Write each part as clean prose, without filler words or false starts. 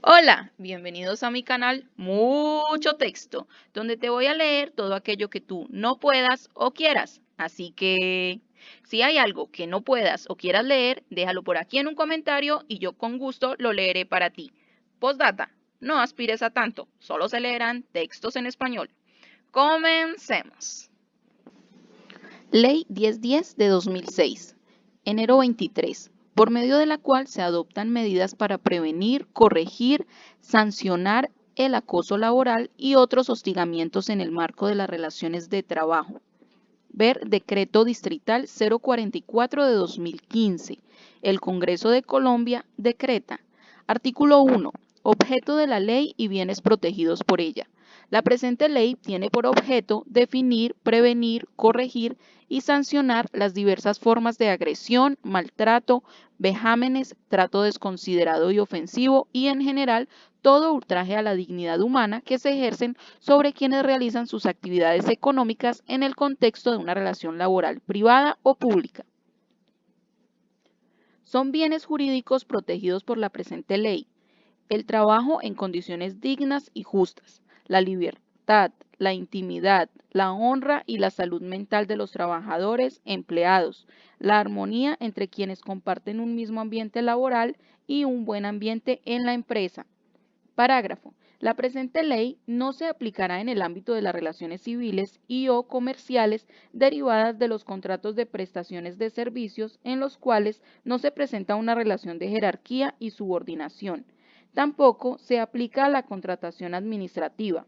Hola, bienvenidos a mi canal Mucho Texto, donde te voy a leer todo aquello que tú no puedas o quieras. Así que, si hay algo que no puedas o quieras leer, déjalo por aquí en un comentario y yo con gusto lo leeré para ti. Postdata, no aspires a tanto, solo se leerán textos en español. Comencemos. Ley 1010 de 2006, enero 23, por medio de la cual se adoptan medidas para prevenir, corregir, sancionar el acoso laboral y otros hostigamientos en el marco de las relaciones de trabajo. Ver Decreto Distrital 044 de 2015. El Congreso de Colombia decreta. Artículo 1. Objeto de la ley y bienes protegidos por ella. La presente ley tiene por objeto definir, prevenir, corregir y sancionar las diversas formas de agresión, maltrato, vejámenes, trato desconsiderado y ofensivo y en general todo ultraje a la dignidad humana que se ejercen sobre quienes realizan sus actividades económicas en el contexto de una relación laboral privada o pública. Son bienes jurídicos protegidos por la presente ley: el trabajo en condiciones dignas y justas, la libertad, la intimidad, la honra y la salud mental de los trabajadores, empleados, la armonía entre quienes comparten un mismo ambiente laboral y un buen ambiente en la empresa. Parágrafo. La presente ley no se aplicará en el ámbito de las relaciones civiles y o comerciales derivadas de los contratos de prestaciones de servicios en los cuales no se presenta una relación de jerarquía y subordinación. Tampoco se aplica a la contratación administrativa.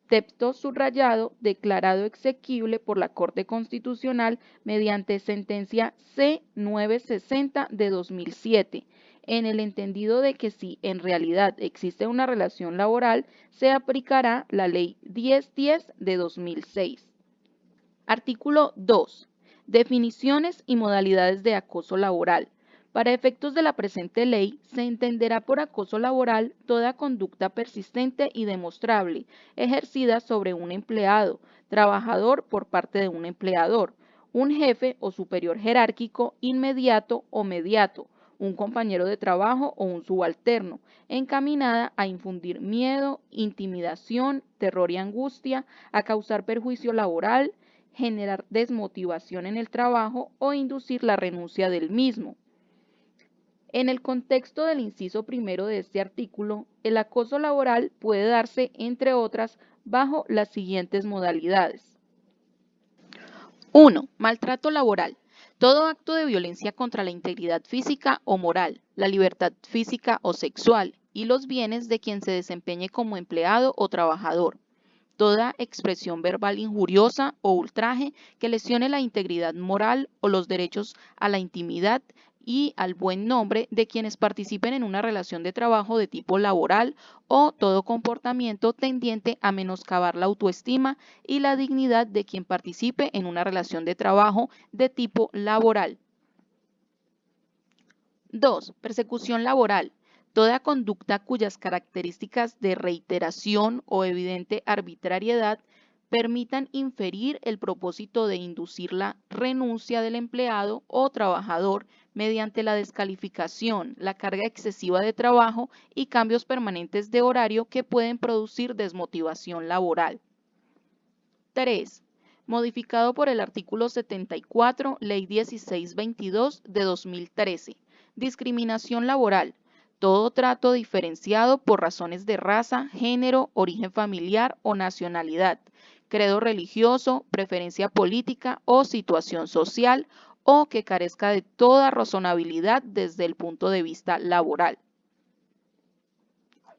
Texto subrayado declarado exequible por la Corte Constitucional mediante sentencia C-960 de 2007, en el entendido de que si en realidad existe una relación laboral, se aplicará la Ley 1010 de 2006. Artículo 2. Definiciones y modalidades de acoso laboral. Para efectos de la presente ley, se entenderá por acoso laboral toda conducta persistente y demostrable ejercida sobre un empleado, trabajador por parte de un empleador, un jefe o superior jerárquico inmediato o mediato, un compañero de trabajo o un subalterno, encaminada a infundir miedo, intimidación, terror y angustia, a causar perjuicio laboral, generar desmotivación en el trabajo o inducir la renuncia del mismo. En el contexto del inciso primero de este artículo, el acoso laboral puede darse, entre otras, bajo las siguientes modalidades. 1. Maltrato laboral. Todo acto de violencia contra la integridad física o moral, la libertad física o sexual y los bienes de quien se desempeñe como empleado o trabajador. Toda expresión verbal injuriosa o ultraje que lesione la integridad moral o los derechos a la intimidad y al buen nombre de quienes participen en una relación de trabajo de tipo laboral o todo comportamiento tendiente a menoscabar la autoestima y la dignidad de quien participe en una relación de trabajo de tipo laboral. 2. Persecución laboral. Toda conducta cuyas características de reiteración o evidente arbitrariedad permitan inferir el propósito de inducir la renuncia del empleado o trabajador mediante la descalificación, la carga excesiva de trabajo y cambios permanentes de horario que pueden producir desmotivación laboral. 3. Modificado por el artículo 74, Ley 1622 de 2013. Discriminación laboral. Todo trato diferenciado por razones de raza, género, origen familiar o nacionalidad, credo religioso, preferencia política o situación social, o que carezca de toda razonabilidad desde el punto de vista laboral.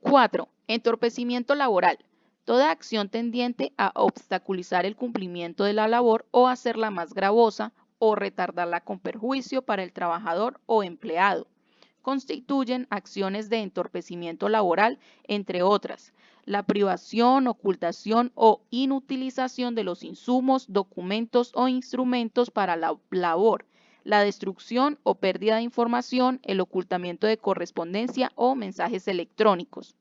4. Entorpecimiento laboral. Toda acción tendiente a obstaculizar el cumplimiento de la labor o hacerla más gravosa o retardarla con perjuicio para el trabajador o empleado. Constituyen acciones de entorpecimiento laboral, entre otras, la privación, ocultación o inutilización de los insumos, documentos o instrumentos para la labor, la destrucción o pérdida de información, el ocultamiento de correspondencia o mensajes electrónicos.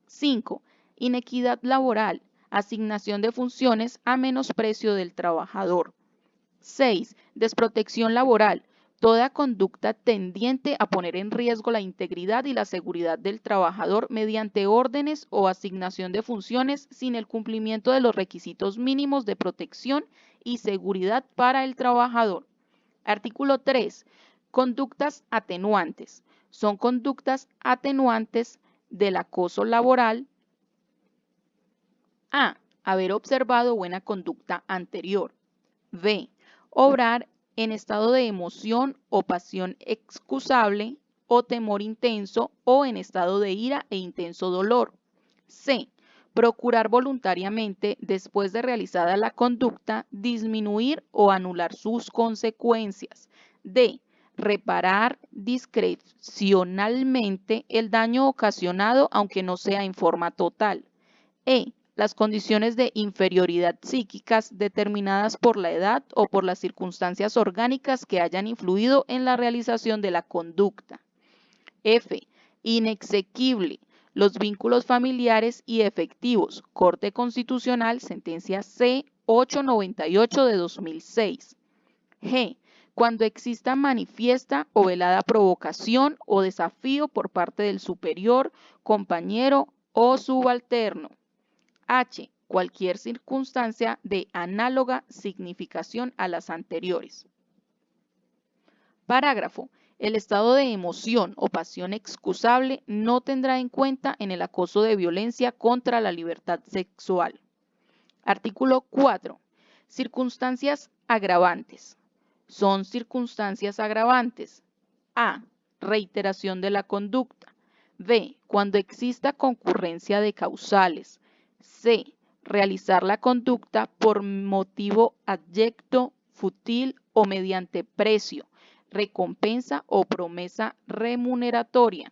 5. Inequidad laboral, asignación de funciones a menosprecio del trabajador. 6. Desprotección laboral, Toda conducta tendiente a poner en riesgo la integridad y la seguridad del trabajador mediante órdenes o asignación de funciones sin el cumplimiento de los requisitos mínimos de protección y seguridad para el trabajador. Artículo 3. Conductas atenuantes. Son conductas atenuantes del acoso laboral. A. Haber observado buena conducta anterior. B. Obrar en estado de emoción o pasión excusable o temor intenso o en estado de ira e intenso dolor. C. Procurar voluntariamente, después de realizada la conducta, disminuir o anular sus consecuencias. D. Reparar discrecionalmente el daño ocasionado, aunque no sea en forma total. E. Las condiciones de inferioridad psíquicas determinadas por la edad o por las circunstancias orgánicas que hayan influido en la realización de la conducta. F. Inexequible. Los vínculos familiares y efectivos. Corte Constitucional, sentencia C-898 de 2006. G. Cuando exista manifiesta o velada provocación o desafío por parte del superior, compañero o subalterno. H. Cualquier circunstancia de análoga significación a las anteriores. Parágrafo. El estado de emoción o pasión excusable no tendrá en cuenta en el acoso de violencia contra la libertad sexual. Artículo 4. Circunstancias agravantes. Son circunstancias agravantes. A. Reiteración de la conducta. B. Cuando exista concurrencia de causales. C. Realizar la conducta por motivo abyecto, fútil o mediante precio, recompensa o promesa remuneratoria.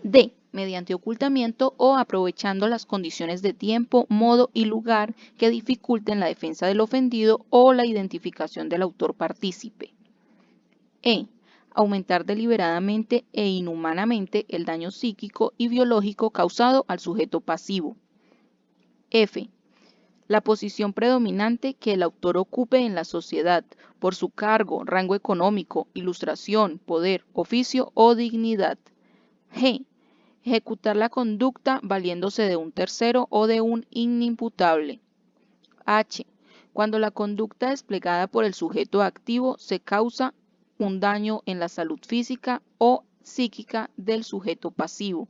D. Mediante ocultamiento o aprovechando las condiciones de tiempo, modo y lugar que dificulten la defensa del ofendido o la identificación del autor partícipe. E. Aumentar deliberadamente e inhumanamente el daño psíquico y biológico causado al sujeto pasivo. F. La posición predominante que el autor ocupe en la sociedad por su cargo, rango económico, ilustración, poder, oficio o dignidad. G. Ejecutar la conducta valiéndose de un tercero o de un inimputable. H. Cuando la conducta desplegada por el sujeto activo se causa un daño en la salud física o psíquica del sujeto pasivo.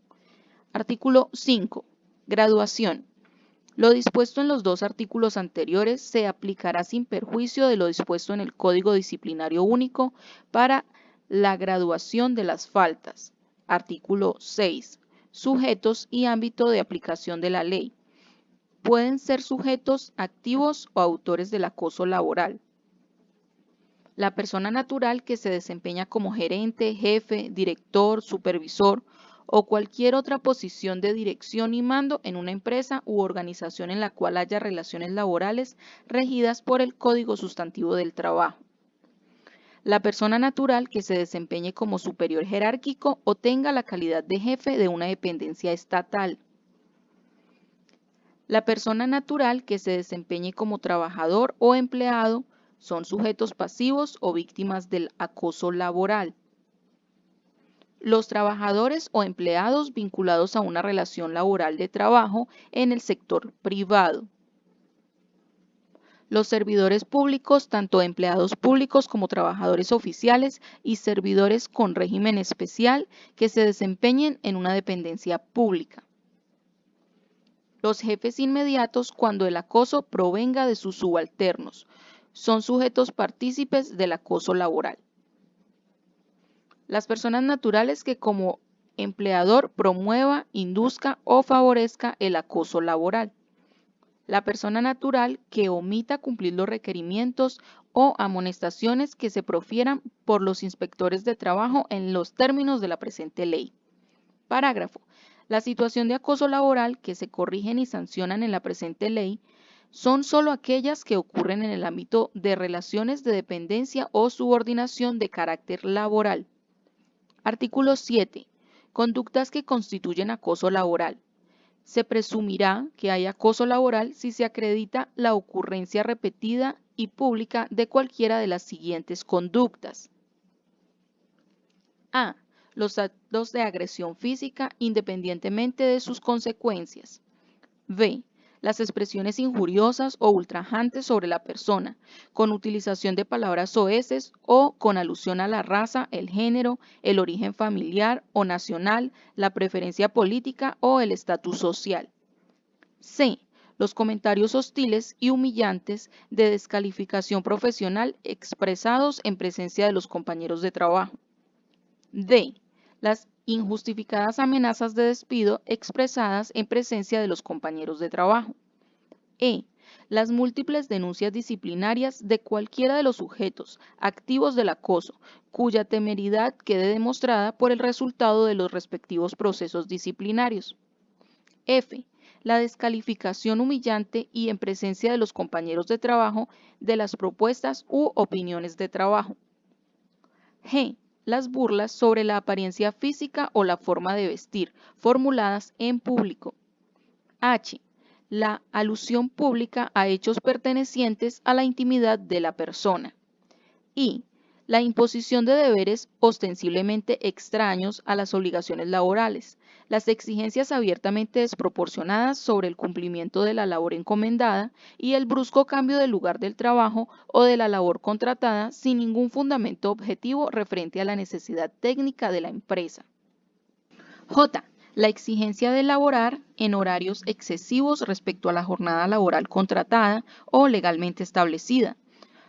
Artículo 5. Graduación. Lo dispuesto en los dos artículos anteriores se aplicará sin perjuicio de lo dispuesto en el Código Disciplinario Único para la graduación de las faltas. Artículo 6. Sujetos y ámbito de aplicación de la ley. Pueden ser sujetos activos o autores del acoso laboral. La persona natural que se desempeña como gerente, jefe, director, supervisor o cualquier otra posición de dirección y mando en una empresa u organización en la cual haya relaciones laborales regidas por el Código Sustantivo del Trabajo. La persona natural que se desempeñe como superior jerárquico o tenga la calidad de jefe de una dependencia estatal. La persona natural que se desempeñe como trabajador o empleado son sujetos pasivos o víctimas del acoso laboral. Los trabajadores o empleados vinculados a una relación laboral de trabajo en el sector privado. Los servidores públicos, tanto empleados públicos como trabajadores oficiales y servidores con régimen especial que se desempeñen en una dependencia pública. Los jefes inmediatos cuando el acoso provenga de sus subalternos. Son sujetos partícipes del acoso laboral. Las personas naturales que como empleador promueva, induzca o favorezca el acoso laboral. La persona natural que omita cumplir los requerimientos o amonestaciones que se profieran por los inspectores de trabajo en los términos de la presente ley. Parágrafo. La situación de acoso laboral que se corrigen y sancionan en la presente ley son solo aquellas que ocurren en el ámbito de relaciones de dependencia o subordinación de carácter laboral. Artículo 7. Conductas que constituyen acoso laboral. Se presumirá que hay acoso laboral si se acredita la ocurrencia repetida y pública de cualquiera de las siguientes conductas. A. Los actos de agresión física independientemente de sus consecuencias. B. Las expresiones injuriosas o ultrajantes sobre la persona, con utilización de palabras soeces o con alusión a la raza, el género, el origen familiar o nacional, la preferencia política o el estatus social. C. Los comentarios hostiles y humillantes de descalificación profesional expresados en presencia de los compañeros de trabajo. D. Las injustificadas amenazas de despido expresadas en presencia de los compañeros de trabajo. E. Las múltiples denuncias disciplinarias de cualquiera de los sujetos activos del acoso, cuya temeridad quede demostrada por el resultado de los respectivos procesos disciplinarios. F. La descalificación humillante y en presencia de los compañeros de trabajo de las propuestas u opiniones de trabajo. G. Las burlas sobre la apariencia física o la forma de vestir, formuladas en público. H. La alusión pública a hechos pertenecientes a la intimidad de la persona. I. La imposición de deberes ostensiblemente extraños a las obligaciones laborales, las exigencias abiertamente desproporcionadas sobre el cumplimiento de la labor encomendada y el brusco cambio del lugar del trabajo o de la labor contratada sin ningún fundamento objetivo referente a la necesidad técnica de la empresa. J. La exigencia de laborar en horarios excesivos respecto a la jornada laboral contratada o legalmente establecida,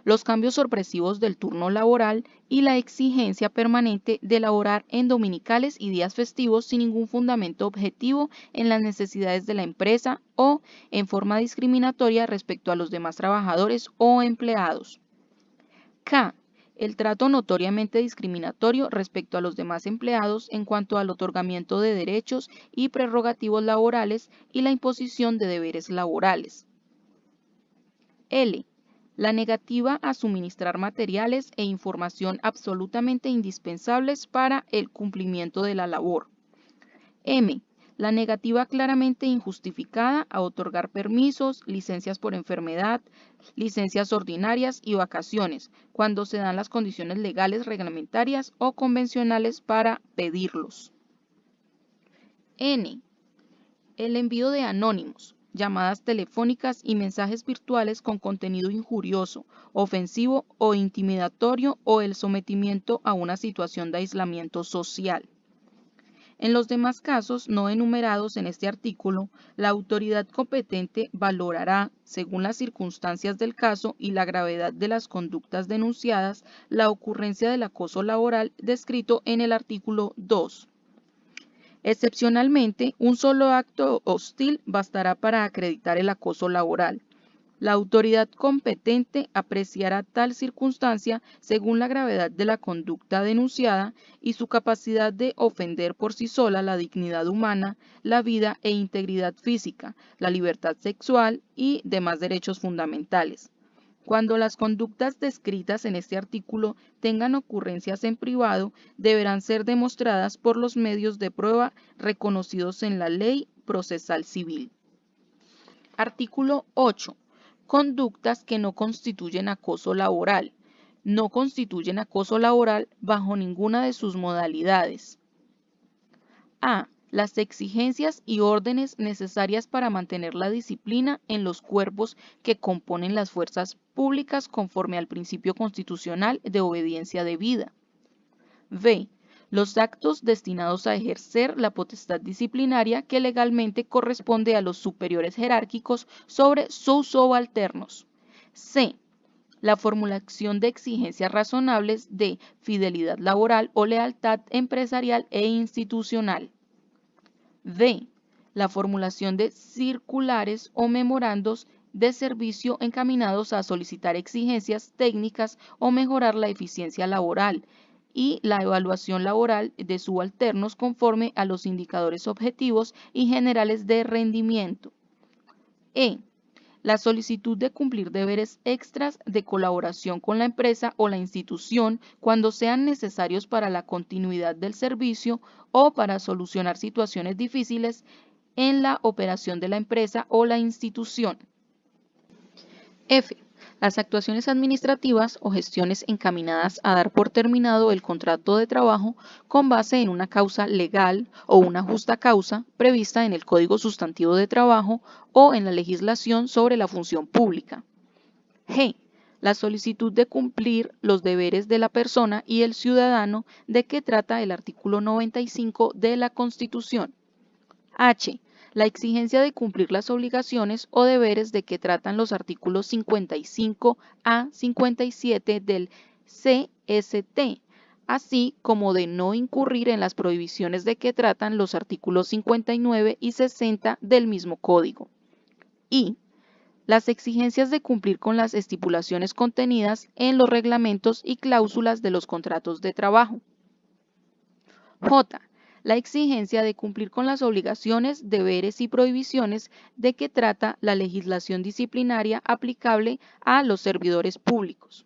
los cambios sorpresivos del turno laboral y la exigencia permanente de laborar en dominicales y días festivos sin ningún fundamento objetivo en las necesidades de la empresa o en forma discriminatoria respecto a los demás trabajadores o empleados. K. El trato notoriamente discriminatorio respecto a los demás empleados en cuanto al otorgamiento de derechos y prerrogativos laborales y la imposición de deberes laborales. L. La negativa a suministrar materiales e información absolutamente indispensables para el cumplimiento de la labor. M. La negativa claramente injustificada a otorgar permisos, licencias por enfermedad, licencias ordinarias y vacaciones, cuando se dan las condiciones legales, reglamentarias o convencionales para pedirlos. N. El envío de anónimos, llamadas telefónicas y mensajes virtuales con contenido injurioso, ofensivo o intimidatorio o el sometimiento a una situación de aislamiento social. En los demás casos no enumerados en este artículo, la autoridad competente valorará, según las circunstancias del caso y la gravedad de las conductas denunciadas, la ocurrencia del acoso laboral descrito en el artículo 2. Excepcionalmente, un solo acto hostil bastará para acreditar el acoso laboral. La autoridad competente apreciará tal circunstancia según la gravedad de la conducta denunciada y su capacidad de ofender por sí sola la dignidad humana, la vida e integridad física, la libertad sexual y demás derechos fundamentales. Cuando las conductas descritas en este artículo tengan ocurrencias en privado, deberán ser demostradas por los medios de prueba reconocidos en la Ley Procesal Civil. Artículo 8. Conductas que no constituyen acoso laboral. No constituyen acoso laboral bajo ninguna de sus modalidades. A. Las exigencias y órdenes necesarias para mantener la disciplina en los cuerpos que componen las fuerzas públicas conforme al principio constitucional de obediencia debida. B. Los actos destinados a ejercer la potestad disciplinaria que legalmente corresponde a los superiores jerárquicos sobre sus subalternos. C. La formulación de exigencias razonables de fidelidad laboral o lealtad empresarial e institucional. D. La formulación de circulares o memorandos de servicio encaminados a solicitar exigencias técnicas o mejorar la eficiencia laboral y la evaluación laboral de subalternos conforme a los indicadores objetivos y generales de rendimiento. E. La solicitud de cumplir deberes extras de colaboración con la empresa o la institución cuando sean necesarios para la continuidad del servicio o para solucionar situaciones difíciles en la operación de la empresa o la institución. F. Las actuaciones administrativas o gestiones encaminadas a dar por terminado el contrato de trabajo con base en una causa legal o una justa causa prevista en el Código Sustantivo de Trabajo o en la legislación sobre la función pública. G. La solicitud de cumplir los deberes de la persona y el ciudadano de que trata el artículo 95 de la Constitución. H. La exigencia de cumplir las obligaciones o deberes de que tratan los artículos 55 a 57 del CST, así como de no incurrir en las prohibiciones de que tratan los artículos 59 y 60 del mismo código. I. Las exigencias de cumplir con las estipulaciones contenidas en los reglamentos y cláusulas de los contratos de trabajo. J. La exigencia de cumplir con las obligaciones, deberes y prohibiciones de que trata la legislación disciplinaria aplicable a los servidores públicos.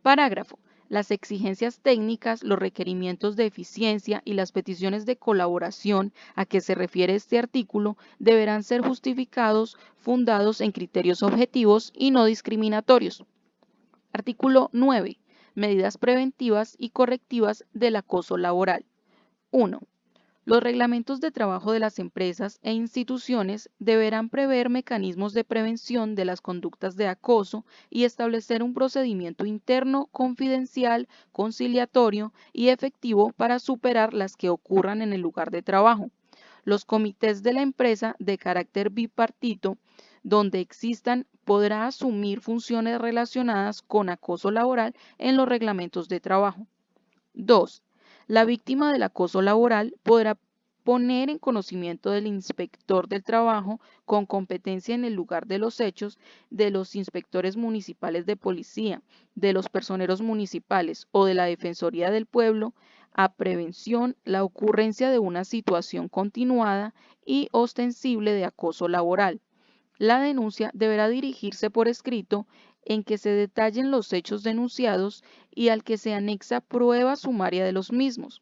Parágrafo. Las exigencias técnicas, los requerimientos de eficiencia y las peticiones de colaboración a que se refiere este artículo deberán ser justificados, fundados en criterios objetivos y no discriminatorios. Artículo 9. Medidas preventivas y correctivas del acoso laboral. 1. Los reglamentos de trabajo de las empresas e instituciones deberán prever mecanismos de prevención de las conductas de acoso y establecer un procedimiento interno, confidencial, conciliatorio y efectivo para superar las que ocurran en el lugar de trabajo. Los comités de la empresa de carácter bipartito, donde existan, podrá asumir funciones relacionadas con acoso laboral en los reglamentos de trabajo. 2. La víctima del acoso laboral podrá poner en conocimiento del inspector del trabajo con competencia en el lugar de los hechos, de los inspectores municipales de policía, de los personeros municipales o de la Defensoría del Pueblo a prevención la ocurrencia de una situación continuada y ostensible de acoso laboral. La denuncia deberá dirigirse por escrito en que se detallen los hechos denunciados y al que se anexa prueba sumaria de los mismos.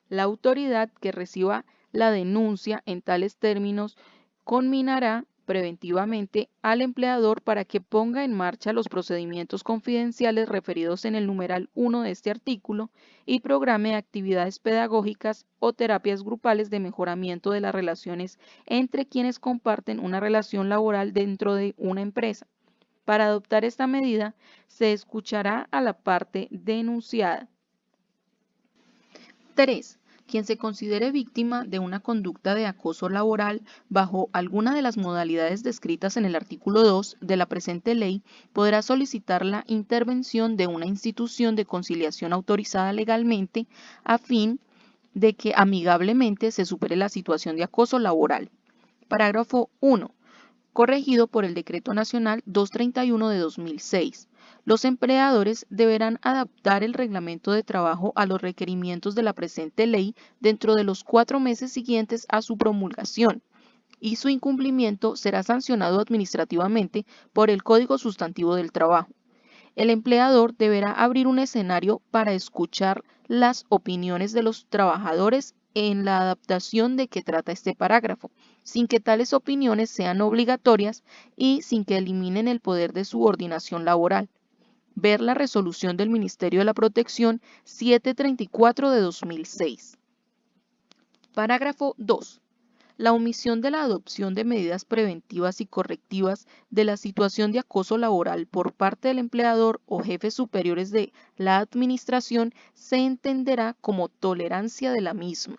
La autoridad que reciba la denuncia en tales términos conminará preventivamente al empleador para que ponga en marcha los procedimientos confidenciales referidos en el numeral 1 de este artículo y programe actividades pedagógicas o terapias grupales de mejoramiento de las relaciones entre quienes comparten una relación laboral dentro de una empresa. Para adoptar esta medida, se escuchará a la parte denunciada. 3. Quien se considere víctima de una conducta de acoso laboral bajo alguna de las modalidades descritas en el artículo 2 de la presente ley podrá solicitar la intervención de una institución de conciliación autorizada legalmente a fin de que amigablemente se supere la situación de acoso laboral. Parágrafo 1. Corregido por el Decreto Nacional 231 de 2006. Los empleadores deberán adaptar el reglamento de trabajo a los requerimientos de la presente ley dentro de los 4 meses siguientes a su promulgación, y su incumplimiento será sancionado administrativamente por el Código Sustantivo del Trabajo. El empleador deberá abrir un escenario para escuchar las opiniones de los trabajadores en la adaptación de que trata este parágrafo, sin que tales opiniones sean obligatorias y sin que eliminen el poder de subordinación laboral. Ver la resolución del Ministerio de la Protección 734 de 2006. Parágrafo 2. La omisión de la adopción de medidas preventivas y correctivas de la situación de acoso laboral por parte del empleador o jefes superiores de la administración se entenderá como tolerancia de la misma.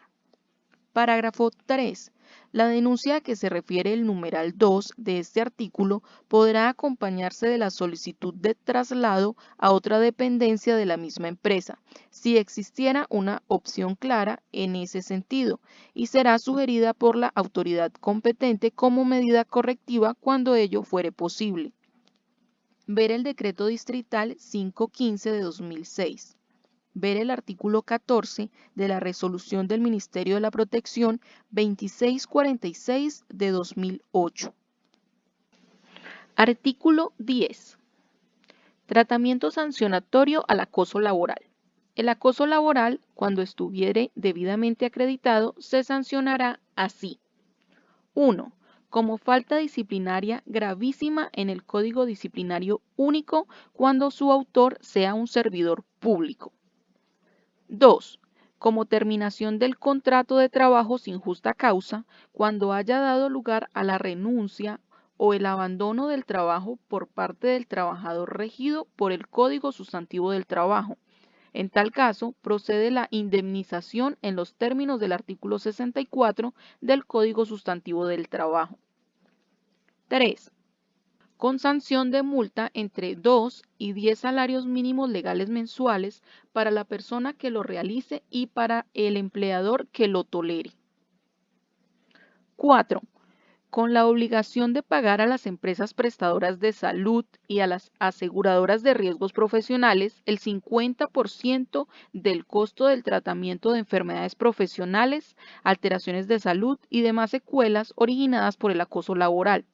Parágrafo 3. La denuncia a que se refiere el numeral 2 de este artículo podrá acompañarse de la solicitud de traslado a otra dependencia de la misma empresa, si existiera una opción clara en ese sentido, y será sugerida por la autoridad competente como medida correctiva cuando ello fuere posible. Ver el Decreto Distrital 515 de 2006. Ver el artículo 14 de la Resolución del Ministerio de la Protección 2646 de 2008. Artículo 10. Tratamiento sancionatorio al acoso laboral. El acoso laboral, cuando estuviere debidamente acreditado, se sancionará así. 1. como falta disciplinaria gravísima en el Código Disciplinario Único cuando su autor sea un servidor público. 2. Como terminación del contrato de trabajo sin justa causa, cuando haya dado lugar a la renuncia o el abandono del trabajo por parte del trabajador regido por el Código Sustantivo del Trabajo. En tal caso, procede la indemnización en los términos del artículo 64 del Código Sustantivo del Trabajo. 3. Con sanción de multa entre 2 y 10 salarios mínimos legales mensuales para la persona que lo realice y para el empleador que lo tolere. 4. Con la obligación de pagar a las empresas prestadoras de salud y a las aseguradoras de riesgos profesionales el 50% del costo del tratamiento de enfermedades profesionales, alteraciones de salud y demás secuelas originadas por el acoso laboral.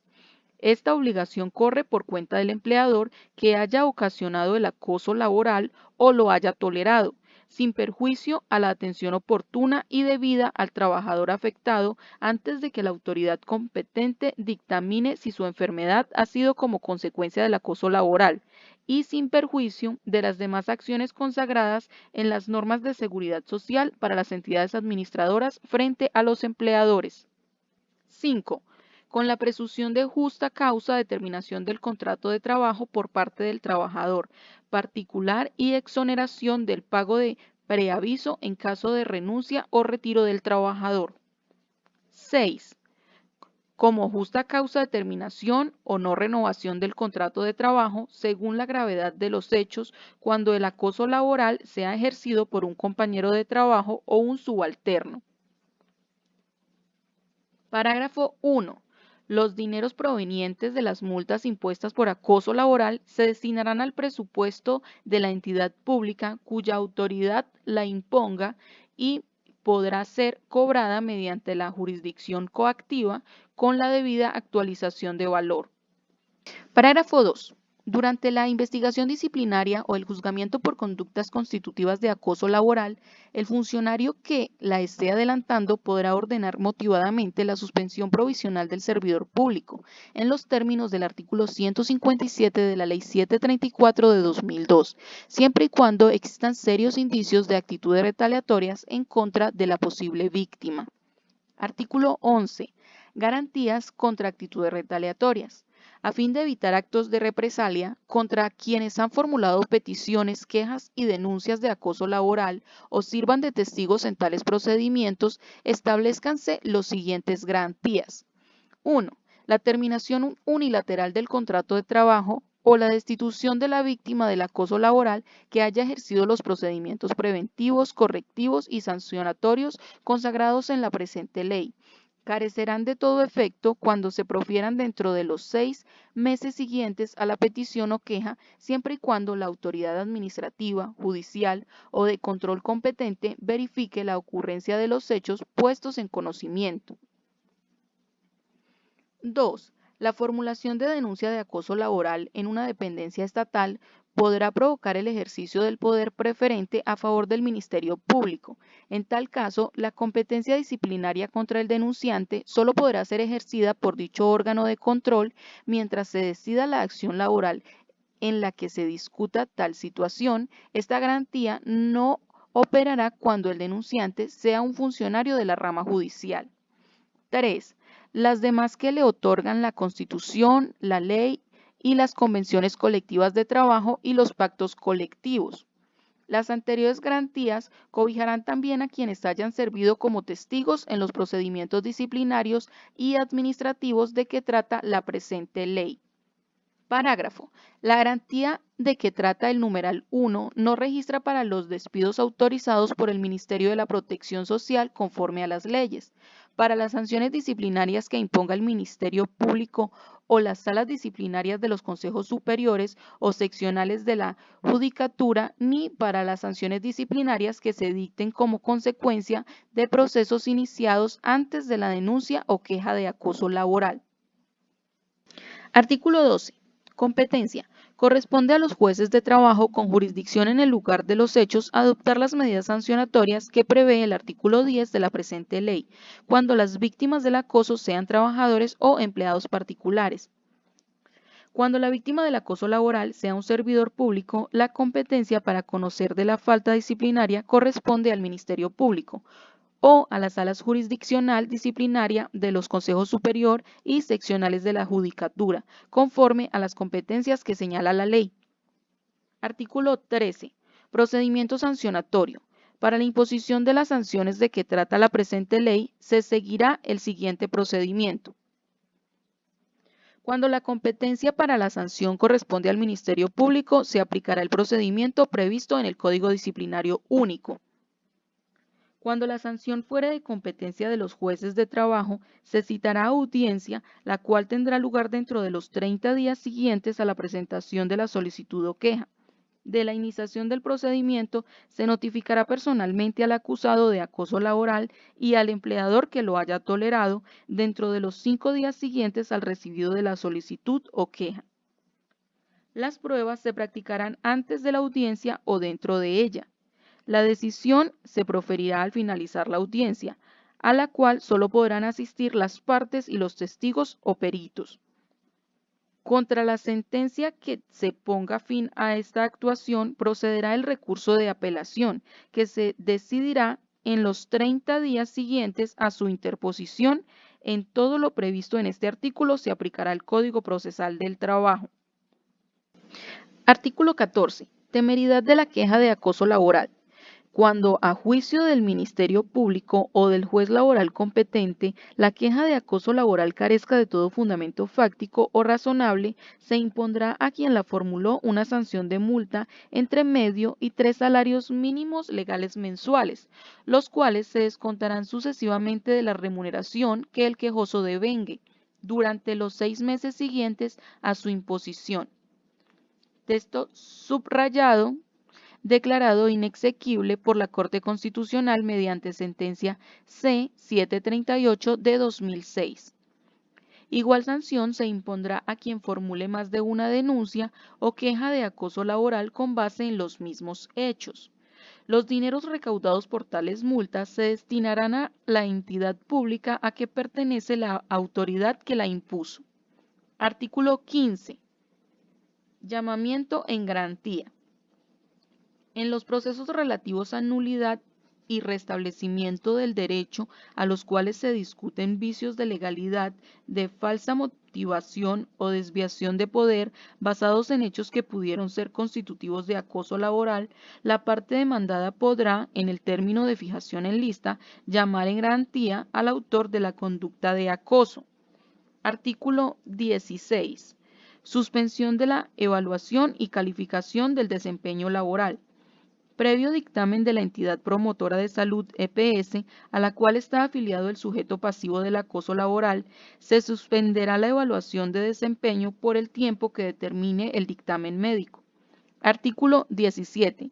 Esta obligación corre por cuenta del empleador que haya ocasionado el acoso laboral o lo haya tolerado, sin perjuicio a la atención oportuna y debida al trabajador afectado antes de que la autoridad competente dictamine si su enfermedad ha sido como consecuencia del acoso laboral y sin perjuicio de las demás acciones consagradas en las normas de seguridad social para las entidades administradoras frente a los empleadores. 5. Con la presunción de justa causa de terminación del contrato de trabajo por parte del trabajador particular y exoneración del pago de preaviso en caso de renuncia o retiro del trabajador. 6. Como justa causa de terminación o no renovación del contrato de trabajo según la gravedad de los hechos cuando el acoso laboral sea ejercido por un compañero de trabajo o un subalterno. Parágrafo 1. Los dineros provenientes de las multas impuestas por acoso laboral se destinarán al presupuesto de la entidad pública cuya autoridad la imponga y podrá ser cobrada mediante la jurisdicción coactiva con la debida actualización de valor. Parágrafo 2. Durante la investigación disciplinaria o el juzgamiento por conductas constitutivas de acoso laboral, el funcionario que la esté adelantando podrá ordenar motivadamente la suspensión provisional del servidor público, en los términos del artículo 157 de la Ley 734 de 2002, siempre y cuando existan serios indicios de actitudes retaliatorias en contra de la posible víctima. Artículo 11. Garantías contra actitudes retaliatorias. A fin de evitar actos de represalia contra quienes han formulado peticiones, quejas y denuncias de acoso laboral o sirvan de testigos en tales procedimientos, establezcanse los siguientes garantías. 1. La terminación unilateral del contrato de trabajo o la destitución de la víctima del acoso laboral que haya ejercido los procedimientos preventivos, correctivos y sancionatorios consagrados en la presente ley. Carecerán de todo efecto cuando se profieran dentro de los 6 meses siguientes a la petición o queja, siempre y cuando la autoridad administrativa, judicial o de control competente verifique la ocurrencia de los hechos puestos en conocimiento. 2. La formulación de denuncia de acoso laboral en una dependencia estatal podrá provocar el ejercicio del poder preferente a favor del Ministerio Público. En tal caso, la competencia disciplinaria contra el denunciante solo podrá ser ejercida por dicho órgano de control mientras se decida la acción laboral en la que se discuta tal situación. Esta garantía no operará cuando el denunciante sea un funcionario de la rama judicial. 3. Las demás que le otorgan la Constitución, la ley y las convenciones colectivas de trabajo y los pactos colectivos. Las anteriores garantías cobijarán también a quienes hayan servido como testigos en los procedimientos disciplinarios y administrativos de que trata la presente ley. Parágrafo. La garantía de que trata el numeral 1 no registra para los despidos autorizados por el Ministerio de la Protección Social conforme a las leyes, para las sanciones disciplinarias que imponga el Ministerio Público o las salas disciplinarias de los consejos superiores o seccionales de la Judicatura, ni para las sanciones disciplinarias que se dicten como consecuencia de procesos iniciados antes de la denuncia o queja de acoso laboral. Artículo 12. Competencia. Corresponde a los jueces de trabajo con jurisdicción en el lugar de los hechos adoptar las medidas sancionatorias que prevé el artículo 10 de la presente ley, cuando las víctimas del acoso sean trabajadores o empleados particulares. Cuando la víctima del acoso laboral sea un servidor público, la competencia para conocer de la falta disciplinaria corresponde al Ministerio Público o a las salas jurisdiccional disciplinaria de los consejos superior y seccionales de la judicatura, conforme a las competencias que señala la ley. Artículo 13. Procedimiento sancionatorio. Para la imposición de las sanciones de que trata la presente ley, se seguirá el siguiente procedimiento. Cuando la competencia para la sanción corresponde al Ministerio Público, se aplicará el procedimiento previsto en el Código Disciplinario Único. Cuando la sanción fuere de competencia de los jueces de trabajo, se citará audiencia, la cual tendrá lugar dentro de los 30 días siguientes a la presentación de la solicitud o queja. De la iniciación del procedimiento, se notificará personalmente al acusado de acoso laboral y al empleador que lo haya tolerado dentro de los 5 días siguientes al recibido de la solicitud o queja. Las pruebas se practicarán antes de la audiencia o dentro de ella. La decisión se proferirá al finalizar la audiencia, a la cual solo podrán asistir las partes y los testigos o peritos. Contra la sentencia que se ponga fin a esta actuación, procederá el recurso de apelación, que se decidirá en los 30 días siguientes a su interposición. En todo lo previsto en este artículo se aplicará el Código Procesal del Trabajo. Artículo 14. Temeridad de la queja de acoso laboral. Cuando, a juicio del Ministerio Público o del juez laboral competente, la queja de acoso laboral carezca de todo fundamento fáctico o razonable, se impondrá a quien la formuló una sanción de multa entre medio y 3 salarios mínimos legales mensuales, los cuales se descontarán sucesivamente de la remuneración que el quejoso devengue durante los 6 meses siguientes a su imposición. Texto subrayado declarado inexequible por la Corte Constitucional mediante sentencia C-738 de 2006. Igual sanción se impondrá a quien formule más de una denuncia o queja de acoso laboral con base en los mismos hechos. Los dineros recaudados por tales multas se destinarán a la entidad pública a que pertenece la autoridad que la impuso. Artículo 15. Llamamiento en garantía. En los procesos relativos a nulidad y restablecimiento del derecho, a los cuales se discuten vicios de legalidad, de falsa motivación o desviación de poder basados en hechos que pudieron ser constitutivos de acoso laboral, la parte demandada podrá, en el término de fijación en lista, llamar en garantía al autor de la conducta de acoso. Artículo 16. Suspensión de la evaluación y calificación del desempeño laboral. Previo dictamen de la entidad promotora de salud EPS, a la cual está afiliado el sujeto pasivo del acoso laboral, se suspenderá la evaluación de desempeño por el tiempo que determine el dictamen médico. Artículo 17.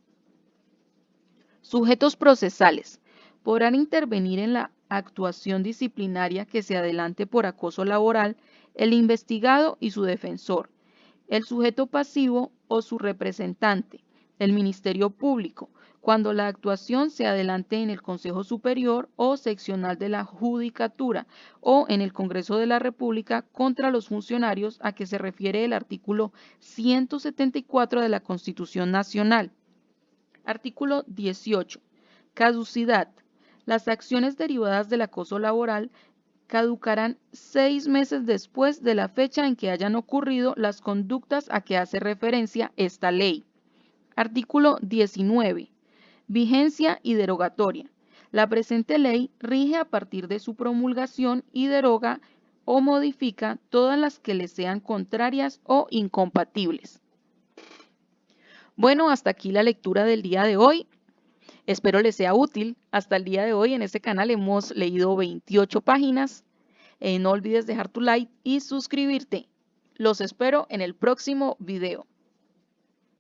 Sujetos procesales. Podrán intervenir en la actuación disciplinaria que se adelante por acoso laboral el investigado y su defensor, el sujeto pasivo o su representante, el Ministerio Público, cuando la actuación se adelante en el Consejo Superior o Seccional de la Judicatura o en el Congreso de la República contra los funcionarios a que se refiere el artículo 174 de la Constitución Nacional. Artículo 18. Caducidad. Las acciones derivadas del acoso laboral caducarán 6 meses después de la fecha en que hayan ocurrido las conductas a que hace referencia esta ley. Artículo 19. Vigencia y derogatoria. La presente ley rige a partir de su promulgación y deroga o modifica todas las que le sean contrarias o incompatibles. Bueno, hasta aquí la lectura del día de hoy. Espero les sea útil. Hasta el día de hoy en este canal hemos leído 28 páginas. No olvides dejar tu like y suscribirte. Los espero en el próximo video.